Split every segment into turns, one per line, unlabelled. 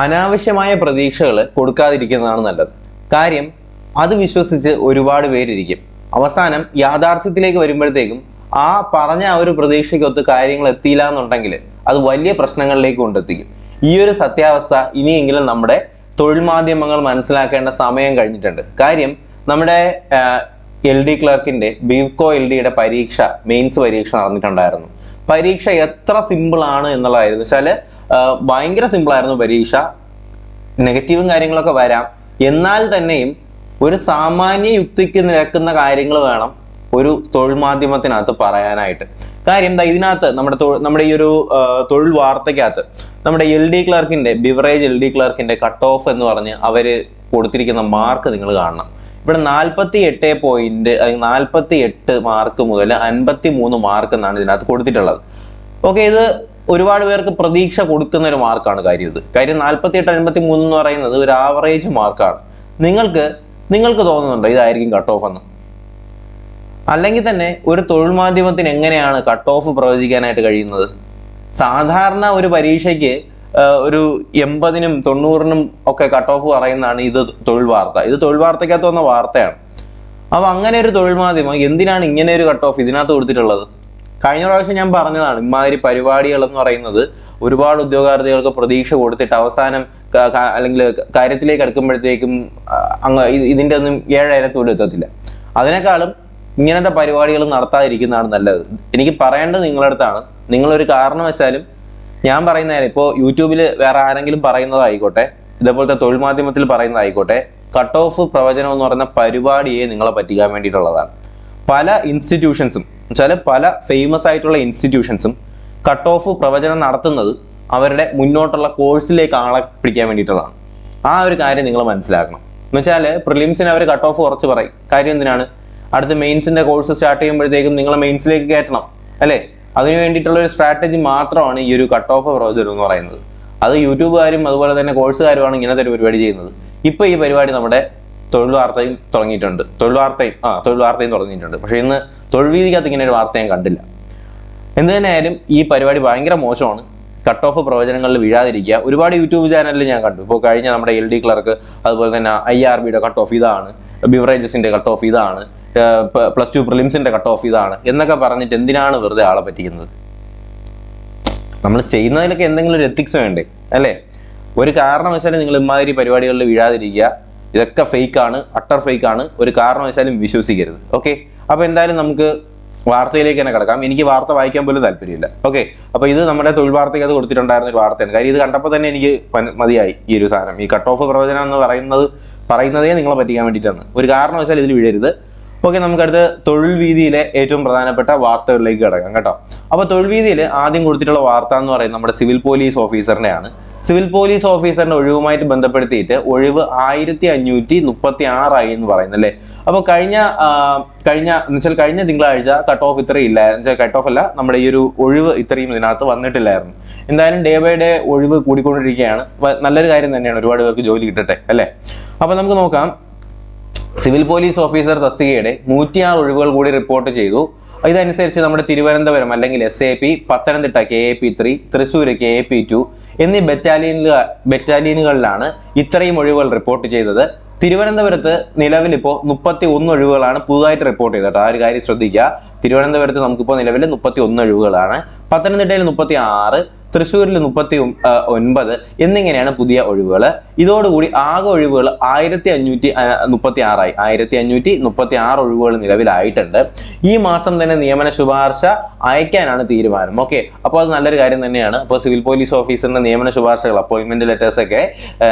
അനാവശ്യമായ പ്രതീക്ഷകൾ കൊടുക്കാതിരിക്കുന്നതാണ് നല്ലത്. കാര്യം അത് വിശ്വസിച്ച് ഒരുപാട് പേരിരിക്കും. അവസാനം യാഥാർത്ഥ്യത്തിലേക്ക് വരുമ്പോഴത്തേക്കും ആ പറഞ്ഞ ഒരു പ്രതീക്ഷയ്ക്കൊത്ത് കാര്യങ്ങൾ എത്തിയില്ല എന്നുണ്ടെങ്കിൽ അത് വലിയ പ്രശ്നങ്ങളിലേക്ക് കൊണ്ടെത്തിക്കും. ഈ ഒരു സത്യാവസ്ഥ ഇനിയെങ്കിലും നമ്മുടെ തൊഴിൽ മാധ്യമങ്ങൾ മനസ്സിലാക്കേണ്ട സമയം കഴിഞ്ഞിട്ടുണ്ട്. കാര്യം നമ്മുടെ LD ക്ലർക്കിന്റെ BEVCO LDയുടെ പരീക്ഷ, മെയിൻസ് പരീക്ഷ നടന്നിട്ടുണ്ടായിരുന്നു. പരീക്ഷ എത്ര സിമ്പിൾ ആണ് എന്നുള്ളതായിരുന്നു വെച്ചാൽ ഭയങ്കര സിമ്പിൾ ആയിരുന്നു പരീക്ഷ. നെഗറ്റീവും കാര്യങ്ങളൊക്കെ വരാം, എന്നാൽ തന്നെയും ഒരു സാമാന്യ യുക്തിക്ക് നിരക്കുന്ന കാര്യങ്ങൾ വേണം ഒരു തൊഴിൽ മാധ്യമത്തിനകത്ത് പറയാനായിട്ട്. കാര്യം എന്താ, ഇതിനകത്ത് നമ്മുടെ ഈ ഒരു തൊഴിൽ വാർത്തയ്ക്കകത്ത് നമ്മുടെ LD ക്ലർക്കിന്റെ ബിവറേജ് LD ക്ലർക്കിന്റെ കട്ട് ഓഫ് എന്ന് പറഞ്ഞ് അവര് കൊടുത്തിരിക്കുന്ന മാർക്ക് നിങ്ങൾ കാണണം. ഇവിടെ 48 മാർക്ക് മുതൽ 53 മാർക്ക് എന്നാണ് ഇതിനകത്ത് കൊടുത്തിട്ടുള്ളത്. ഓക്കെ, ഇത് ഒരുപാട് പേർക്ക് പ്രതീക്ഷ കൊടുക്കുന്ന ഒരു മാർക്കാണ്. കാര്യം 48, 53 എന്ന് പറയുന്നത് ഒരു ആവറേജ് മാർക്കാണ്. നിങ്ങൾക്ക് തോന്നുന്നുണ്ടോ ഇതായിരിക്കും കട്ട് ഓഫ് എന്ന്? അല്ലെങ്കിൽ തന്നെ ഒരു തൊഴിൽ മാധ്യമത്തിന് എങ്ങനെയാണ് കട്ട് ഓഫ് പ്രവചിക്കാനായിട്ട് കഴിയുന്നത്? സാധാരണ ഒരു പരീക്ഷയ്ക്ക് ഒരു 80-നും 90-നും ഒക്കെ കട്ട് ഓഫ് പറയുന്നതാണ് ഇത് തൊഴിൽ വാർത്ത. ഇത് തൊഴിൽ വാർത്തയ്ക്കകത്ത് വന്ന വാർത്തയാണ്. അപ്പൊ അങ്ങനെ ഒരു തൊഴിൽ മാധ്യമം എന്തിനാണ് ഇങ്ങനെ ഒരു കട്ട് ഓഫ് ഇതിനകത്ത് കൊടുത്തിട്ടുള്ളത്? കഴിഞ്ഞ പ്രാവശ്യം ഞാൻ പറഞ്ഞതാണ്, ഇമാതിരി പരിപാടികൾ എന്ന് പറയുന്നത് ഒരുപാട് ഉദ്യോഗാർത്ഥികൾക്ക് പ്രതീക്ഷ കൊടുത്തിട്ട് അവസാനം അല്ലെങ്കിൽ കാര്യത്തിലേക്ക് അടുക്കുമ്പോഴത്തേക്കും ഇതിൻ്റെ ഒന്നും 7 പോലും എത്തത്തില്ല. അതിനേക്കാളും ഇങ്ങനത്തെ പരിപാടികൾ നടത്താതിരിക്കുന്നതാണ് നല്ലത്. എനിക്ക് പറയേണ്ടത് നിങ്ങളുടെ അടുത്താണ്. നിങ്ങളൊരു കാരണവശാലും ഞാൻ പറയുന്ന കാര്യം, ഇപ്പോൾ യൂട്യൂബിൽ വേറെ ആരെങ്കിലും പറയുന്നതായിക്കോട്ടെ, ഇതേപോലത്തെ തൊഴിൽ മാധ്യമത്തിൽ പറയുന്നതായിക്കോട്ടെ, കട്ട് ഓഫ് പ്രവചനം എന്ന് പറയുന്ന പരിപാടിയെ നിങ്ങളെ പറ്റിക്കാൻ വേണ്ടിയിട്ടുള്ളതാണ്. പല ഇൻസ്റ്റിറ്റ്യൂഷൻസും വെച്ചാൽ പല ഫേമസ് ആയിട്ടുള്ള ഇൻസ്റ്റിറ്റ്യൂഷൻസും കട്ട് ഓഫ് പ്രവചനം നടത്തുന്നത് അവരുടെ മുന്നോട്ടുള്ള കോഴ്സിലേക്ക് ആളെ പിടിക്കാൻ വേണ്ടിയിട്ടുള്ളതാണ്. ആ ഒരു കാര്യം നിങ്ങൾ മനസ്സിലാക്കണം. എന്ന് വെച്ചാൽ പ്രിലിംസിന് അവർ കട്ട് ഓഫ് കുറച്ച് പറയും. കാര്യം എന്തിനാണ്? അടുത്ത മെയിൻസിന്റെ കോഴ്സ് സ്റ്റാർട്ട് ചെയ്യുമ്പോഴത്തേക്കും നിങ്ങളെ മെയിൻസിലേക്ക് കയറ്റണം അല്ലേ? അതിന് വേണ്ടിയിട്ടുള്ള ഒരു സ്ട്രാറ്റജി മാത്രമാണ് ഈ ഒരു കട്ട് ഓഫ് പ്രവചനം എന്ന് പറയുന്നത്. അത് യൂട്യൂബുകാരും അതുപോലെ തന്നെ കോഴ്സുകാരുമാണ് ഇങ്ങനത്തെ ഒരു പരിപാടി ചെയ്യുന്നത്. ഇപ്പൊ ഈ പരിപാടി നമ്മുടെ തൊഴിൽ വാർത്തയും തുടങ്ങിയിട്ടുണ്ട്. തൊഴിൽ വാർത്തയും തുടങ്ങിയിട്ടുണ്ട്. പക്ഷെ ഇന്ന് തൊഴിൽ വീതിക്കകത്ത് ഇങ്ങനെ ഒരു വാർത്ത ഞാൻ കണ്ടില്ല. എന്ത് തന്നെയായാലും ഈ പരിപാടി ഭയങ്കര മോശമാണ്. കട്ട് ഓഫ് പ്രവചനങ്ങളിൽ വീഴാതിരിക്കുക. ഒരുപാട് യൂട്യൂബ് ചാനലിൽ ഞാൻ കണ്ടു. ഇപ്പോൾ കഴിഞ്ഞ നമ്മുടെ LD ക്ലർക്ക്, അതുപോലെ തന്നെ IRBയുടെ കട്ട് ഓഫ് ഇതാണ്, ബിവറേജസിന്റെ കട്ട് ഓഫ് ഇതാണ്, +2 പ്രിലിംസിന്റെ കട്ട് ഓഫ് ഇതാണ് എന്നൊക്കെ പറഞ്ഞിട്ട് എന്തിനാണ് വെറുതെ ആളെ പറ്റിക്കുന്നത്? നമ്മൾ ചെയ്യുന്നതിലൊക്കെ എന്തെങ്കിലും ഒരു എത്തിക്സ് വേണ്ടേ അല്ലേ? ഒരു കാരണവശാലും നിങ്ങൾ ഇമാതിരി പരിപാടികളിൽ വീഴാതിരിക്കുക. ഇതൊക്കെ ഫേക്കാണ്, അട്ടർ ഫേക്കാണ്. ഒരു കാരണവശാലും വിശ്വസിക്കരുത്. ഓക്കെ, അപ്പൊ എന്തായാലും നമുക്ക് വാർത്തയിലേക്ക് തന്നെ കിടക്കാം. എനിക്ക് വാർത്ത വായിക്കാൻ പോലും താല്പര്യമില്ല. ഓക്കെ, അപ്പൊ ഇത് നമ്മുടെ തൊഴിൽ വാർത്തയ്ക്ക് അത് കൊടുത്തിട്ടുണ്ടായിരുന്ന ഒരു വാർത്തയാണ്. കാര്യം ഇത് കണ്ടപ്പോൾ തന്നെ എനിക്ക് മതിയായി ഈ ഒരു സാധനം. ഈ കട്ട് ഓഫ് പ്രവചനം എന്ന് പറയുന്നതേ നിങ്ങളെ പറ്റിക്കാൻ വേണ്ടിയിട്ടാണ്. ഒരു കാരണവശാലും ഇതിൽ വീഴരുത്. ഓക്കെ, നമുക്കടുത്ത് തൊഴിൽ വീതിയിലെ ഏറ്റവും പ്രധാനപ്പെട്ട വാർത്തകളിലേക്ക് കിടക്കാം കേട്ടോ. അപ്പൊ തൊഴിൽ വീതിയിൽ ആദ്യം കൊടുത്തിട്ടുള്ള വാർത്ത എന്ന് പറയുന്നത് നമ്മുടെ സിവിൽ പോലീസ് ഓഫീസറിന്റെയാണ്. സിവിൽ പോലീസ് ഓഫീസറിന്റെ ഒഴിവുമായിട്ട് ബന്ധപ്പെടുത്തിയിട്ട് ഒഴിവ് 1536 ആയി എന്ന് പറയുന്നത് അല്ലേ? അപ്പൊ കഴിഞ്ഞ തിങ്കളാഴ്ച കട്ട് ഓഫ് ഇത്രയും ഇല്ല. കട്ട് ഓഫ് അല്ല, നമ്മുടെ ഈ ഒരു ഒഴിവ് ഇത്രയും ഇതിനകത്ത് വന്നിട്ടില്ലായിരുന്നു. എന്തായാലും ഡേ ബൈ ഡേ ഒഴിവ് കൂടിക്കൊണ്ടിരിക്കുകയാണ്. നല്ലൊരു കാര്യം തന്നെയാണ്, ഒരുപാട് പേർക്ക് ജോലി കിട്ടട്ടെ അല്ലേ? അപ്പൊ നമുക്ക് നോക്കാം. സിവിൽ പോലീസ് ഓഫീസർ തസ്തികയുടെ 106 ഒഴിവുകൾ കൂടി റിപ്പോർട്ട് ചെയ്തു. ഇതനുസരിച്ച് നമ്മുടെ തിരുവനന്തപുരം അല്ലെങ്കിൽ SAP, Pathanamthitta KAP3, Thrissur KAP2 എന്നീ ബറ്റാലിയനുകളിലാണ് ഇത്രയും ഒഴിവുകൾ റിപ്പോർട്ട് ചെയ്തത്. തിരുവനന്തപുരത്ത് നിലവിൽ ഇപ്പോൾ 31 ഒഴിവുകളാണ് പുതുതായിട്ട് റിപ്പോർട്ട് ചെയ്തത്. ആ ഒരു കാര്യം ശ്രദ്ധിക്കുക. തിരുവനന്തപുരത്ത് നമുക്കിപ്പോൾ നിലവിൽ 31 ഒഴിവുകളാണ്. പത്തനംതിട്ടയിൽ 36, തൃശ്ശൂരിൽ 39 എന്നിങ്ങനെയാണ് പുതിയ ഒഴിവുകൾ. ഇതോടുകൂടി ആകെ ഒഴിവുകൾ 1536 ആയി. 1536 ഒഴിവുകൾ നിലവിലായിട്ടുണ്ട്. ഈ മാസം തന്നെ നിയമന ശുപാർശ അയക്കാനാണ് തീരുമാനം. ഓക്കെ, അപ്പോൾ അത് നല്ലൊരു കാര്യം തന്നെയാണ്. അപ്പോൾ സിവിൽ പോലീസ് ഓഫീസറിന്റെ നിയമന ശുപാർശകൾ, അപ്പോയിന്റ്മെന്റ് ലെറ്റേഴ്സ് ഒക്കെ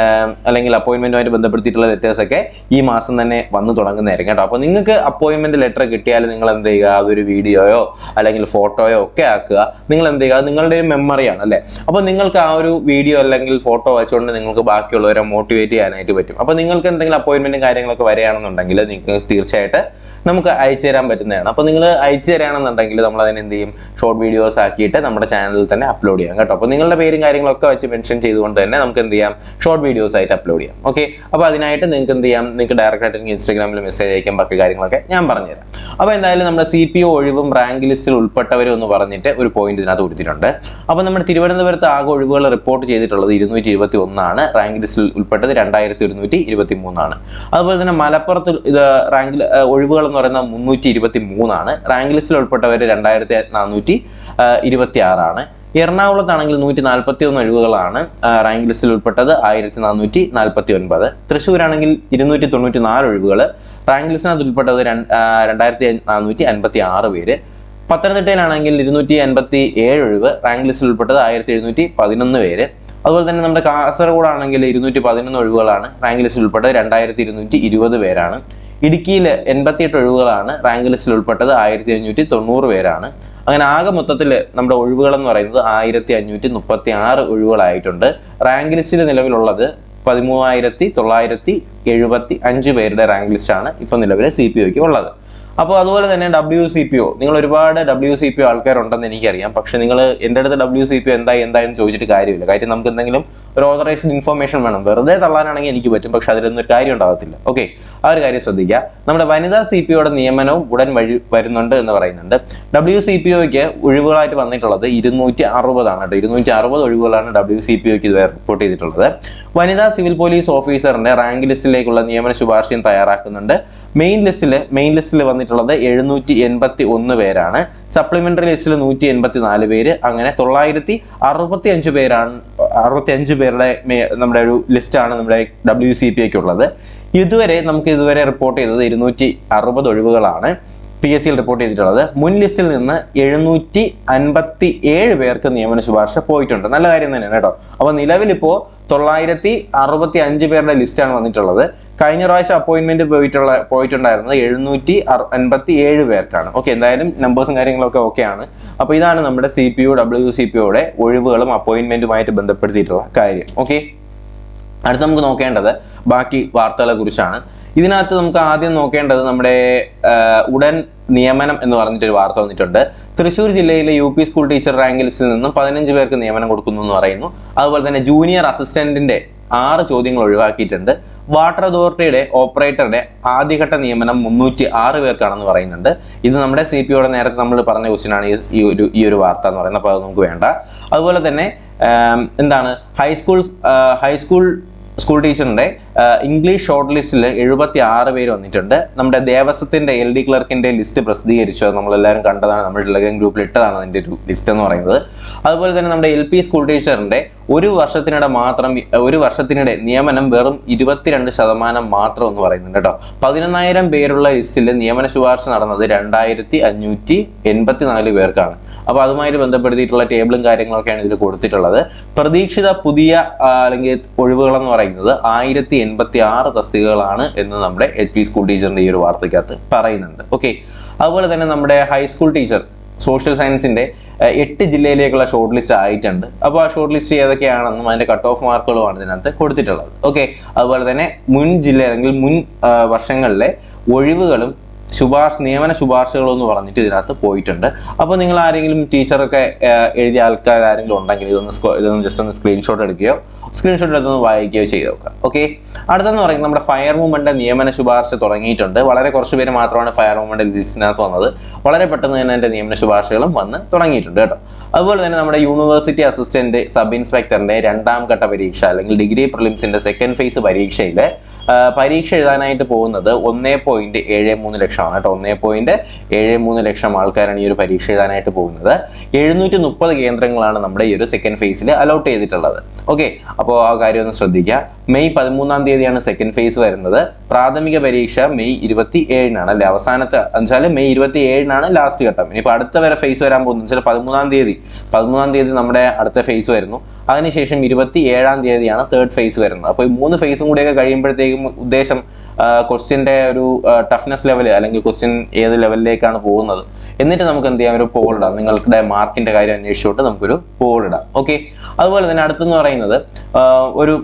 അല്ലെങ്കിൽ അപ്പോയിന്റ്മെന്റുമായിട്ട് ബന്ധപ്പെടുത്തിയിട്ടുള്ള ലെറ്റേഴ്സ് ഒക്കെ ഈ മാസം തന്നെ വന്നു തുടങ്ങുന്നതായിരിക്കും കേട്ടോ. അപ്പോൾ നിങ്ങൾക്ക് അപ്പോയിന്റ്മെന്റ് ലെറ്റർ കിട്ടിയാൽ നിങ്ങൾ എന്ത് ചെയ്യുക? അതൊരു വീഡിയോയോ അല്ലെങ്കിൽ ഫോട്ടോയോ ഒക്കെ ആക്കുക. നിങ്ങൾ എന്ത് ചെയ്യുക? നിങ്ങളുടെ ഒരു മെമ്മറിയാണ് അല്ലേ? അപ്പൊ നിങ്ങൾക്ക് ആ ഒരു വീഡിയോ അല്ലെങ്കിൽ ഫോട്ടോ വെച്ചുകൊണ്ട് നിങ്ങൾക്ക് ബാക്കിയുള്ളവരെ മോട്ടിവേറ്റ് ചെയ്യാനായിട്ട് പറ്റും. അപ്പൊ നിങ്ങൾക്ക് എന്തെങ്കിലും അപ്പോയിന്റ്മെന്റും കാര്യങ്ങളൊക്കെ വരികയാണെന്നുണ്ടെങ്കിൽ നിങ്ങൾക്ക് തീർച്ചയായിട്ടും നമുക്ക് അയച്ചു തരാൻ പറ്റുന്നതാണ്. അപ്പോൾ നിങ്ങൾ അയച്ചു തരാണെന്നുണ്ടെങ്കിൽ നമ്മൾ അതിന് എന്ത് ചെയ്യും? ഷോർട്ട് വീഡിയോസ് ആക്കിയിട്ട് നമ്മുടെ ചാനലിൽ തന്നെ അപ്ലോഡ് ചെയ്യാം കേട്ടോ. അപ്പോൾ നിങ്ങളുടെ പേരും കാര്യങ്ങളൊക്കെ വെച്ച് മെൻഷൻ ചെയ്തുകൊണ്ട് തന്നെ നമുക്ക് എന്ത് ചെയ്യാം? ഷോർട്ട് വീഡിയോസ് ആയിട്ട് അപ്ലോഡ് ചെയ്യാം. ഓക്കെ, അപ്പോൾ അതിനായിട്ട് നിങ്ങൾക്ക് എന്ത് ചെയ്യാം? നിങ്ങൾക്ക് ഡയറക്റ്റ് ആയിട്ട് ഇൻസ്റ്റാഗ്രാമിൽ മെസ്സേജ് അയക്കാൻ ബാക്കി കാര്യങ്ങളൊക്കെ ഞാൻ പറഞ്ഞുതരാം. അപ്പോൾ എന്തായാലും നമ്മുടെ CPO ഒഴിവും റാങ്ക് ലിസ്റ്റിൽ ഉൾപ്പെട്ടവരും എന്ന് പറഞ്ഞിട്ട് ഒരു പോയിന്റ് ഇതിനകത്ത് കൊടുത്തിട്ടുണ്ട്. അപ്പോൾ നമ്മുടെ തിരുവനന്തപുരത്ത് ആകെ ഒഴിവുകൾ റിപ്പോർട്ട് ചെയ്തിട്ടുള്ളത് 221 ആണ്. റാങ്ക് ലിസ്റ്റിൽ ഉൾപ്പെട്ടത് 2123 ആണ്. അതുപോലെ തന്നെ മലപ്പുറത്ത് ഇത് റാങ്ക് ഒഴിവുകൾ എന്ന് പറയുന്നത് 323 ആണ്. റാങ്ക് ലിസ്റ്റിൽ ഉൾപ്പെട്ടവർ 2426 ആണ്. എറണാകുളത്താണെങ്കിൽ 141 ഒഴിവുകളാണ്. റാങ്ക് ലിസ്റ്റിൽ ഉൾപ്പെട്ടത് 1449. തൃശ്ശൂരാണെങ്കിൽ 294 ഒഴിവുകൾ. റാങ്ക് ലിസ്റ്റിനകത്ത് ഉൾപ്പെട്ടത് 2456 പേര്. പത്തനംതിട്ടയിലാണെങ്കിൽ 287 ഒഴിവ്. റാങ്ക് ലിസ്റ്റിൽ ഉൾപ്പെട്ടത് 1711 പേര്. അതുപോലെ തന്നെ നമ്മുടെ കാസർഗോഡാണെങ്കിൽ 211 ഒഴിവുകളാണ്. റാങ്ക് ലിസ്റ്റിൽ ഉൾപ്പെട്ടത് 2220 പേരാണ്. ഇടുക്കിയിൽ 88 ഒഴിവുകളാണ്. റാങ്ക് ലിസ്റ്റിൽ ഉൾപ്പെട്ടത് 1590 പേരാണ്. അങ്ങനെ ആകെ മൊത്തത്തിൽ നമ്മുടെ ഒഴിവുകൾ എന്ന് പറയുന്നത് 1536 ഒഴിവുകളായിട്ടുണ്ട്. റാങ്ക് ലിസ്റ്റിൽ നിലവിലുള്ളത് 13,975 പേരുടെ റാങ്ക് ലിസ്റ്റാണ് ഇപ്പോൾ നിലവിലെ CPOയ്ക്ക് ഉള്ളത്. അപ്പോൾ അതുപോലെ തന്നെ WCPO, നിങ്ങൾ ഒരുപാട് WCPO ആൾക്കാരുണ്ടെന്ന് എനിക്കറിയാം. പക്ഷെ നിങ്ങൾ എൻ്റെ അടുത്ത് WCPO എന്തായെന്ന് ചോദിച്ചിട്ട് കാര്യമില്ല. കാര്യം നമുക്ക് എന്തെങ്കിലും ഒരു ഓതറൈസ്ഡ് ഇൻഫർമേഷൻ വേണം. വെറുതെ തള്ളാനാണെങ്കിൽ എനിക്ക് പറ്റും, പക്ഷെ അതിലൊന്നും ഒരു കാര്യം ഉണ്ടാകത്തില്ല. ഓക്കെ, ആ ഒരു കാര്യം ശ്രദ്ധിക്കുക. നമ്മുടെ വനിതാ CPOയുടെ നിയമനവും ഉടൻ വരുന്നുണ്ട് എന്ന് പറയുന്നുണ്ട്. WCPOയ്ക്ക് ഒഴിവുകളായിട്ട് വന്നിട്ടുള്ളത് 260 ആണ് കേട്ടോ. 260 ഒഴിവുകളാണ് WCPOയ്ക്ക് ഇതുവരെ റിപ്പോർട്ട് ചെയ്തിട്ടുള്ളത്. വനിതാ സിവിൽ പോലീസ് ഓഫീസറിന്റെ റാങ്ക് ലിസ്റ്റിലേക്കുള്ള നിയമന ശുപാർശയും തയ്യാറാക്കുന്നുണ്ട്. മെയിൻ ലിസ്റ്റിൽ വന്നിട്ടുള്ളത് 781 പേരാണ്. സപ്ലിമെന്ററി ലിസ്റ്റിൽ 184 പേര്. അങ്ങനെ 965 പേരാണ്. 65 പേരുടെ നമ്മുടെ ഒരു ലിസ്റ്റാണ് നമ്മുടെ WCPOയ്ക്ക് ഉള്ളത്. നമുക്ക് ഇതുവരെ റിപ്പോർട്ട് ചെയ്തത് 260 ഒഴിവുകളാണ് PSCയിൽ റിപ്പോർട്ട് ചെയ്തിട്ടുള്ളത്. മുൻ ലിസ്റ്റിൽ നിന്ന് 757 പേർക്ക് നിയമന ശുപാർശ പോയിട്ടുണ്ട്. നല്ല കാര്യം തന്നെയാണ് കേട്ടോ. അപ്പൊ നിലവിലിപ്പോ 965 പേരുടെ ലിസ്റ്റാണ് വന്നിട്ടുള്ളത്. കഴിഞ്ഞ പ്രാവശ്യം അപ്പോയിന്റ്മെന്റ് പോയിട്ടുണ്ടായിരുന്നത് 757 പേർക്കാണ്. ഓക്കെ, എന്തായാലും നമ്പേഴ്സും കാര്യങ്ങളൊക്കെ ഓക്കെ ആണ്. അപ്പൊ ഇതാണ് നമ്മുടെ CPO WCPOയുടെ ഒഴിവുകളും അപ്പോയിന്റ്മെന്റുമായിട്ട് ബന്ധപ്പെടുത്തിയിട്ടുള്ള കാര്യം. ഓക്കെ, അടുത്ത് നമുക്ക് നോക്കേണ്ടത് ബാക്കി വാർത്തകളെ കുറിച്ചാണ്. ഇതിനകത്ത് നമുക്ക് ആദ്യം നോക്കേണ്ടത് നമ്മുടെ ഉടൻ നിയമനം എന്ന് പറഞ്ഞിട്ടൊരു വാർത്ത വന്നിട്ടുണ്ട്. തൃശ്ശൂർ ജില്ലയിലെ UP സ്കൂൾ ടീച്ചർ റാങ്ക് ലിസ്റ്റിൽ നിന്നും 15 പേർക്ക് നിയമനം കൊടുക്കുന്നു എന്ന് പറയുന്നു. അതുപോലെ തന്നെ ജൂനിയർ അസിസ്റ്റന്റിന്റെ 6 ചോദ്യങ്ങൾ ഒഴിവാക്കിയിട്ടുണ്ട്. വാട്ടർ അതോറിറ്റിയുടെ ഓപ്പറേറ്ററുടെ ആദ്യഘട്ട നിയമനം 306 പേർക്കാണെന്ന് പറയുന്നുണ്ട്. ഇത് നമ്മുടെ CPOയുടെ നേരത്തെ നമ്മൾ പറഞ്ഞ ക്വസ്റ്റ്യനാണ് ഈ ഒരു വാർത്ത എന്ന് പറയുന്നത്. അപ്പോൾ അത് നമുക്ക് വേണ്ട. അതുപോലെ തന്നെ എന്താണ് സ്കൂൾ ടീച്ചറിന്റെ ഇംഗ്ലീഷ് ഷോർട്ട് ലിസ്റ്റിൽ 76 പേര് വന്നിട്ടുണ്ട്. നമ്മുടെ ദേവസ്വത്തിന്റെ LD ക്ലർക്കിന്റെ ലിസ്റ്റ് പ്രസിദ്ധീകരിച്ചു. നമ്മളെല്ലാവരും കണ്ടതാണ്, നമ്മൾ ടെലഗ്രാം ഗ്രൂപ്പിൽ ഇട്ടതാണ് അതിന്റെ ഒരു ലിസ്റ്റ് എന്ന് പറയുന്നത്. അതുപോലെ തന്നെ നമ്മുടെ LP സ്കൂൾ ടീച്ചറിന്റെ ഒരു വർഷത്തിനിടെ നിയമനം വെറും 22% മാത്രം എന്ന് പറയുന്നുണ്ട് കേട്ടോ. 11,000 പേരുള്ള ലിസ്റ്റിൽ നിയമന ശുപാർശ നടന്നത് 2,584 പേർക്കാണ്. അപ്പൊ അതുമായിട്ട് ബന്ധപ്പെടുത്തിയിട്ടുള്ള ടേബിളും കാര്യങ്ങളൊക്കെയാണ് ഇതിൽ കൊടുത്തിട്ടുള്ളത്. പ്രതീക്ഷിത പുതിയ അല്ലെങ്കിൽ ഒഴിവുകൾ എന്ന് പറയുന്നത് 1086 തസ്തികകളാണ് എന്ന് നമ്മുടെ LP സ്കൂൾ ടീച്ചറിന്റെ ഈ ഒരു വാർത്തയ്ക്കകത്ത് പറയുന്നുണ്ട്. ഓക്കെ, അതുപോലെ തന്നെ നമ്മുടെ ഹൈസ്കൂൾ ടീച്ചർ സോഷ്യൽ സയൻസിന്റെ 8 ജില്ലയിലേക്കുള്ള ഷോർട്ട് ലിസ്റ്റ് ആയിട്ടുണ്ട്. അപ്പോൾ ആ ഷോർട്ട് ലിസ്റ്റ് ഏതൊക്കെയാണെന്നും അതിന്റെ കട്ട് ഓഫ് മാർക്കുകളുമാണ് ഇതിനകത്ത് കൊടുത്തിട്ടുള്ളത്. ഓക്കെ, അതുപോലെ തന്നെ മുൻ വർഷങ്ങളിലെ ഒഴിവുകളും നിയമന ശുപാർശകളും എന്ന് പറഞ്ഞിട്ട് ഇതിനകത്ത് പോയിട്ടുണ്ട്. അപ്പോൾ നിങ്ങൾ ആരെങ്കിലും ടീച്ചറൊക്കെ എഴുതിയ ആൾക്കാർ ആരെങ്കിലും ഉണ്ടെങ്കിൽ ഇതൊന്ന് ജസ്റ്റ് ഒന്ന് സ്ക്രീൻഷോട്ട് എടുക്കുകയോ എടുത്തൊന്ന് വായിക്കുകയോ ചെയ്ത് നോക്കുക. ഓക്കെ, അടുത്തെന്ന് പറയുന്നത് നമ്മുടെ ഫയർ മൂവ്മെന്റ് നിയമന ശുപാർശ തുടങ്ങിയിട്ടുണ്ട്. വളരെ കുറച്ച് പേര് മാത്രമാണ് ഫയർ മൂവ്മെന്റ് ലിസ്റ്റിനകത്ത് വന്നത്. വളരെ പെട്ടെന്ന് തന്നെ എൻ്റെ നിയമന ശുപാർശകളും വന്ന് തുടങ്ങിയിട്ടുണ്ട് കേട്ടോ. അതുപോലെ തന്നെ നമ്മുടെ യൂണിവേഴ്സിറ്റി അസിസ്റ്റന്റ് സബ് ഇൻസ്പെക്ടറിന്റെ 2ാം ഘട്ട പരീക്ഷ അല്ലെങ്കിൽ ഡിഗ്രി പ്രിലിംസിന്റെ സെക്കൻഡ് ഫേസ് പരീക്ഷയിൽ പരീക്ഷ എഴുതാനായിട്ട് പോകുന്നത് 1.73 ലക്ഷമാണ് കേട്ടോ. 1.73 ലക്ഷം ആൾക്കാരാണ് ഈ ഒരു പരീക്ഷ എഴുതാനായിട്ട് പോകുന്നത്. 730 കേന്ദ്രങ്ങളാണ് നമ്മുടെ ഈ ഒരു സെക്കൻഡ് ഫേസിൽ അലോട്ട് ചെയ്തിട്ടുള്ളത്. ഓക്കെ, അപ്പോൾ ആ കാര്യം ഒന്ന് ശ്രദ്ധിക്കുക. മെയ് 13-ാം തീയതിയാണ് സെക്കൻഡ് ഫേസ് വരുന്നത്. പ്രാഥമിക പരീക്ഷ മെയ് 27-നാണ് അല്ലെ അവസാനത്തെ, എന്നുവെച്ചാൽ മെയ് 27-നാണ് ലാസ്റ്റ് ഘട്ടം. ഇനിയിപ്പോൾ അടുത്ത വരെ ഫേസ് വരാൻ പോകുന്നു വെച്ചാൽ 13-ാം തീയതി നമ്മുടെ അടുത്ത ഫേസ് വരുന്നു. അതിനുശേഷം 27-ാം തീയതിയാണ് തേർഡ് ഫേസ് വരുന്നത്. അപ്പോൾ ഈ 3 ഫേസും കൂടിയൊക്കെ കഴിയുമ്പോഴത്തേക്കും ഉദ്ദേശം ക്വസ്റ്റ്യൻ്റെ ഒരു ടഫ്നെസ് ലെവൽ അല്ലെങ്കിൽ ക്വസ്റ്റ്യൻ ഏത് ലെവലിലേക്കാണ് പോകുന്നത് എന്നിട്ട് നമുക്ക് എന്ത് ചെയ്യാം, ഒരു പോൾ ഇടാം. നിങ്ങളുടെ മാർക്കിന്റെ കാര്യം അന്വേഷിച്ചിട്ട് നമുക്കൊരു പോൾ ഇടാം. ഓക്കെ, അതുപോലെ തന്നെ അടുത്തെന്ന് പറയുന്നത് ഒരു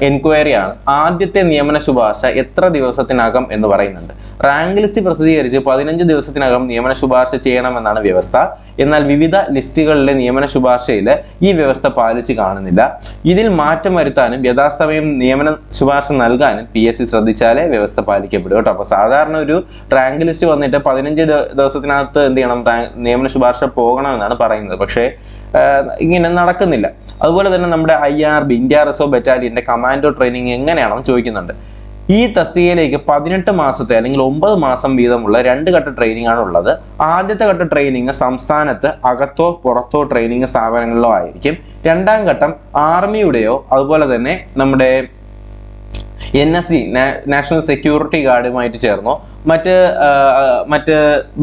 എൻക്വയറി ആണ്. ആദ്യത്തെ നിയമന ശുപാർശ എത്ര ദിവസത്തിനകം എന്ന് പറയുന്നുണ്ട്. റാങ്ക് ലിസ്റ്റ് പ്രസിദ്ധീകരിച്ച് 15 ദിവസത്തിനകം നിയമന ശുപാർശ ചെയ്യണമെന്നാണ് വ്യവസ്ഥ. എന്നാൽ വിവിധ ലിസ്റ്റുകളിലെ നിയമന ശുപാർശയിൽ ഈ വ്യവസ്ഥ പാലിച്ച് കാണുന്നില്ല. ഇതിൽ മാറ്റം വരുത്താനും യഥാസമയം നിയമന ശുപാർശ നൽകാനും PSC ശ്രദ്ധിച്ചാലേ വ്യവസ്ഥ പാലിക്കപ്പെടും കേട്ടോ. അപ്പോൾ സാധാരണ ഒരു റാങ്ക് ലിസ്റ്റ് വന്നിട്ട് 15 ദിവസത്തിനകത്ത് എന്ത് ചെയ്യണം, നിയമന ശുപാർശ പോകണമെന്നാണ് പറയുന്നത്. പക്ഷേ ഇങ്ങനെ നടക്കുന്നില്ല. അതുപോലെ തന്നെ നമ്മുടെ IRB ഇന്ത്യ റിസർവ് ബറ്റാലിയന്റെ കമാൻഡോ ട്രെയിനിങ് എങ്ങനെയാണെന്ന് ചോദിക്കുന്നുണ്ട്. ഈ തസ്തികയിലേക്ക് 18 മാസത്തെ അല്ലെങ്കിൽ 9 മാസം വീതമുള്ള 2 ഘട്ട ട്രെയിനിങ് ആണ് ഉള്ളത്. ആദ്യത്തെ ഘട്ട ട്രെയിനിങ് സംസ്ഥാനത്ത് അകത്തോ പുറത്തോ ട്രെയിനിങ് സ്ഥാപനങ്ങളിലോ ആയിരിക്കും. രണ്ടാം ഘട്ടം ആർമിയുടെയോ അതുപോലെ തന്നെ നമ്മുടെ NSC നാഷണൽ സെക്യൂരിറ്റി ഗാർഡുമായിട്ട് ചേർന്നോ മറ്റ്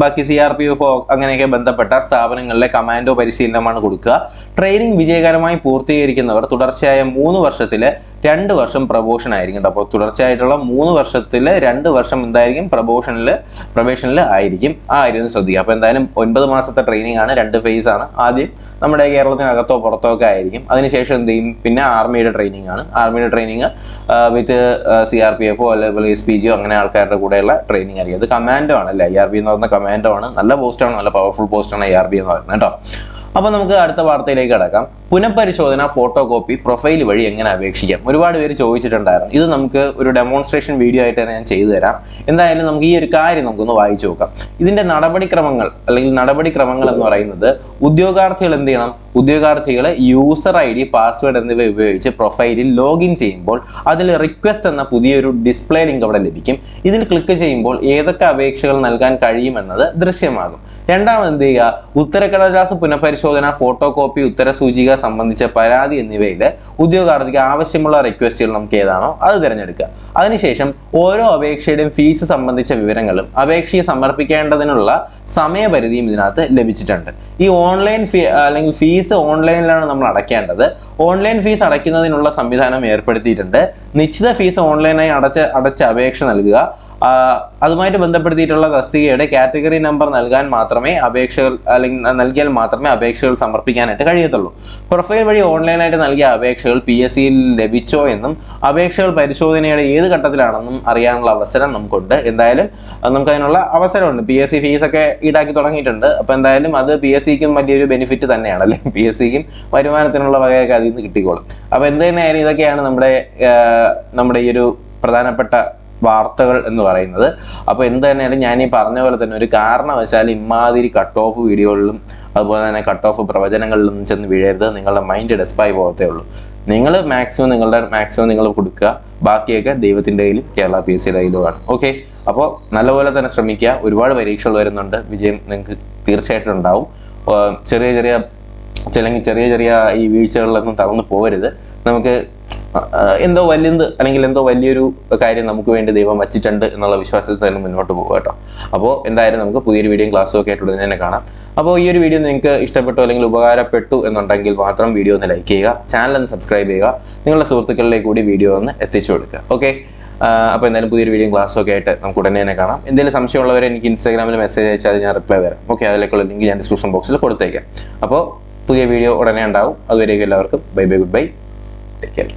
ബാക്കി CRPF അങ്ങനെയൊക്കെ ബന്ധപ്പെട്ട സ്ഥാപനങ്ങളിലെ കമാൻഡോ പരിശീലനമാണ് കൊടുക്കുക. ട്രെയിനിങ് വിജയകരമായി പൂർത്തീകരിക്കുന്നവർ തുടർച്ചയായ 3 വർഷത്തിലെ 2 വർഷം പ്രൊബോഷൻ ആയിരിക്കും. അപ്പോൾ തുടർച്ചയായിട്ടുള്ള 3 വർഷത്തില് 2 വർഷം എന്തായിരിക്കും, പ്രൊബേഷനിൽ ആയിരിക്കും. ആ കാര്യം ശ്രദ്ധിക്കുക. അപ്പോൾ എന്തായാലും 9 മാസത്തെ ട്രെയിനിങ് ആണ്, 2 ഫേസ് ആണ്. ആദ്യം നമ്മുടെ കേരളത്തിനകത്തോ പുറത്തോ ഒക്കെ ആയിരിക്കും. അതിനുശേഷം എന്ത് ചെയ്യും, പിന്നെ ആർമിയുടെ ട്രെയിനിങ് ആണ്. ആർമിയുടെ ട്രെയിനിങ് വിത്ത് CRPF അല്ലെങ്കിൽ SPG അങ്ങനെ ആൾക്കാരുടെ കൂടെയുള്ള ട്രെയിനിങ് ആയിരിക്കും. അത് കമാൻഡോ ആണ് അല്ലേ, IRB എന്ന് പറയുന്ന കമാൻഡോ ആണ്. നല്ല പോസ്റ്റാണ്, നല്ല പവർഫുൾ പോസ്റ്റാണ് IRB എന്ന് പറയുന്നത് കേട്ടോ. അപ്പോൾ നമുക്ക് അടുത്ത വാർത്തയിലേക്ക് കടക്കാം. പുനഃപരിശോധന ഫോട്ടോ കോപ്പി പ്രൊഫൈൽ വഴി എങ്ങനെ അപേക്ഷിക്കാം? ഒരുപാട് പേര് ചോദിച്ചിട്ടുണ്ടായിരുന്നു. ഇത് നമുക്ക് ഒരു ഡെമോൺസ്ട്രേഷൻ വീഡിയോ ആയിട്ട് തന്നെ ഞാൻ ചെയ്തു തരാം. എന്തായാലും നമുക്ക് ഈ ഒരു കാര്യം നമുക്കൊന്ന് വായിച്ചു നോക്കാം. ഇതിന്റെ നടപടിക്രമങ്ങൾ എന്ന് പറയുന്നത്, ഉദ്യോഗാർത്ഥികൾ എന്ത് ചെയ്യണം, ഉദ്യോഗാർത്ഥികൾ യൂസർ ID, പാസ്വേഡ് എന്നിവ ഉപയോഗിച്ച് പ്രൊഫൈലിൽ ലോഗിൻ ചെയ്യുമ്പോൾ അതിൽ റിക്വസ്റ്റ് എന്ന പുതിയൊരു ഡിസ്പ്ലേ ലിങ്ക് അവിടെ ലഭിക്കും. ഇതിൽ ക്ലിക്ക് ചെയ്യുമ്പോൾ ഏതൊക്കെ അപേക്ഷകൾ നൽകാൻ കഴിയുമെന്നത് ദൃശ്യമാകും. രണ്ടാമത് എന്ത് ചെയ്യുക, ഉത്തരക്കടലാസ് പുനഃപരിശോധന, ഫോട്ടോ കോപ്പി, ഉത്തരസൂചിക സംബന്ധിച്ച പരാതി എന്നിവയിൽ ഉദ്യോഗാർത്ഥിക്ക് ആവശ്യമുള്ള റിക്വസ്റ്റുകൾ നമുക്ക് ഏതാണോ അത് തിരഞ്ഞെടുക്കുക. അതിനുശേഷം ഓരോ അപേക്ഷയുടെയും ഫീസ് സംബന്ധിച്ച വിവരങ്ങളും അപേക്ഷയെ സമർപ്പിക്കേണ്ടതിനുള്ള സമയപരിധിയും ഇതിനകത്ത് ലഭിച്ചിട്ടുണ്ട്. ഈ ഓൺലൈൻ അല്ലെങ്കിൽ ഫീസ് ഓൺലൈനിലാണ് നമ്മൾ അടയ്ക്കേണ്ടത്. ഓൺലൈൻ ഫീസ് അടയ്ക്കുന്നതിനുള്ള സംവിധാനം ഏർപ്പെടുത്തിയിട്ടുണ്ട്. നിശ്ചിത ഫീസ് ഓൺലൈനായി അടച്ച അപേക്ഷ നൽകുക. അതുമായിട്ട് ബന്ധപ്പെടുത്തിയിട്ടുള്ള തസ്തികയുടെ കാറ്റഗറി നമ്പർ നൽകിയാൽ മാത്രമേ അപേക്ഷകൾ സമർപ്പിക്കാനായിട്ട് കഴിയത്തുള്ളൂ. പ്രൊഫൈൽ വഴി ഓൺലൈനായിട്ട് നൽകിയ അപേക്ഷകൾ PSCയിൽ ലഭിച്ചോ എന്നും അപേക്ഷകൾ പരിശോധനയുടെ ഏത് ഘട്ടത്തിലാണെന്നും അറിയാനുള്ള അവസരം നമുക്കുണ്ട്. എന്തായാലും നമുക്കതിനുള്ള അവസരമുണ്ട്. PSC ഫീസൊക്കെ ഈടാക്കി തുടങ്ങിയിട്ടുണ്ട്. അപ്പോൾ എന്തായാലും അത് PSCക്കും വലിയൊരു ബെനിഫിറ്റ് തന്നെയാണ് അല്ലേ. PSCക്കും വരുമാനത്തിനുള്ള വകയൊക്കെ അതിൽ നിന്ന് കിട്ടിക്കോളും. അപ്പോൾ എന്ത് തന്നെയായാലും ഇതൊക്കെയാണ് നമ്മുടെ ഈ ഒരു പ്രധാനപ്പെട്ട വാർത്തകൾ എന്ന് പറയുന്നത്. അപ്പോൾ എന്ത് തന്നെയാലും ഞാൻ ഈ പറഞ്ഞ പോലെ തന്നെ ഒരു കാരണവശാൽ ഇമാതിരി കട്ട് ഓഫ് വീഡിയോകളിലും അതുപോലെ തന്നെ കട്ട് ഓഫ് പ്രവചനങ്ങളിലും ചെന്ന് വീഴരുത്. നിങ്ങളുടെ മൈൻഡ് ഡെസ്പായി പോകത്തേ ഉള്ളൂ. നിങ്ങൾ മാക്സിമം നിങ്ങൾ കൊടുക്കുക. ബാക്കിയൊക്കെ ദൈവത്തിൻ്റെ കയ്യിലും കേരള PSCയുടെ കയ്യിലുമാണ്. ഓക്കെ, അപ്പോൾ നല്ലപോലെ തന്നെ ശ്രമിക്കുക. ഒരുപാട് പരീക്ഷകൾ വരുന്നുണ്ട്. വിജയം നിങ്ങൾക്ക് തീർച്ചയായിട്ടും ഉണ്ടാവും. ചെറിയ ഈ വീഴ്ചകളിലൊന്നും തളർന്നു പോകരുത്. നമുക്ക് എന്തോ വലിയൊരു കാര്യം നമുക്ക് വേണ്ടി ദൈവം വച്ചിട്ടുണ്ട് എന്നുള്ള വിശ്വാസത്തിൽ തന്നെ മുന്നോട്ട് പോകുക കേട്ടോ. അപ്പോൾ എന്തായാലും നമുക്ക് പുതിയൊരു വീഡിയോ ക്ലാസ്സും ഒക്കെ ആയിട്ട് തന്നെ കാണാം. അപ്പോൾ ഈ ഒരു വീഡിയോ നിങ്ങൾക്ക് ഇഷ്ടപ്പെട്ടു അല്ലെങ്കിൽ ഉപകാരപ്പെട്ടു എന്നുണ്ടെങ്കിൽ മാത്രം വീഡിയോ ഒന്ന് ലൈക്ക് ചെയ്യുക, ചാനൽ ഒന്ന് സബ്സ്ക്രൈബ് ചെയ്യുക, നിങ്ങളുടെ സുഹൃത്തുക്കളിലേക്ക് കൂടി വീഡിയോ ഒന്ന് എത്തിച്ചു കൊടുക്കുക. ഓക്കെ, അപ്പോൾ എന്തായാലും പുതിയൊരു വീഡിയോ ക്ലാസ്സും ഒക്കെ ആയിട്ട് നമുക്ക് ഉടനെ തന്നെ കാണാം. എന്തെങ്കിലും സംശയമുള്ളവരെ എനിക്ക് ഇൻസ്റ്റാഗ്രാമിൽ മെസ്സേജ് അയച്ചാൽ ഞാൻ റിപ്ലൈ തരാം. ഓക്കെ, അതിലേക്കുള്ള ലിങ്ക് ഞാൻ ഡിസ്ക്രിപ്ഷൻ ബോക്സിൽ കൊടുത്തേക്കാം. അപ്പോൾ പുതിയ വീഡിയോ ഉടനെ ഉണ്ടാവും. അതുവരേക്കും എല്ലാവർക്കും bye, goodbye, take care.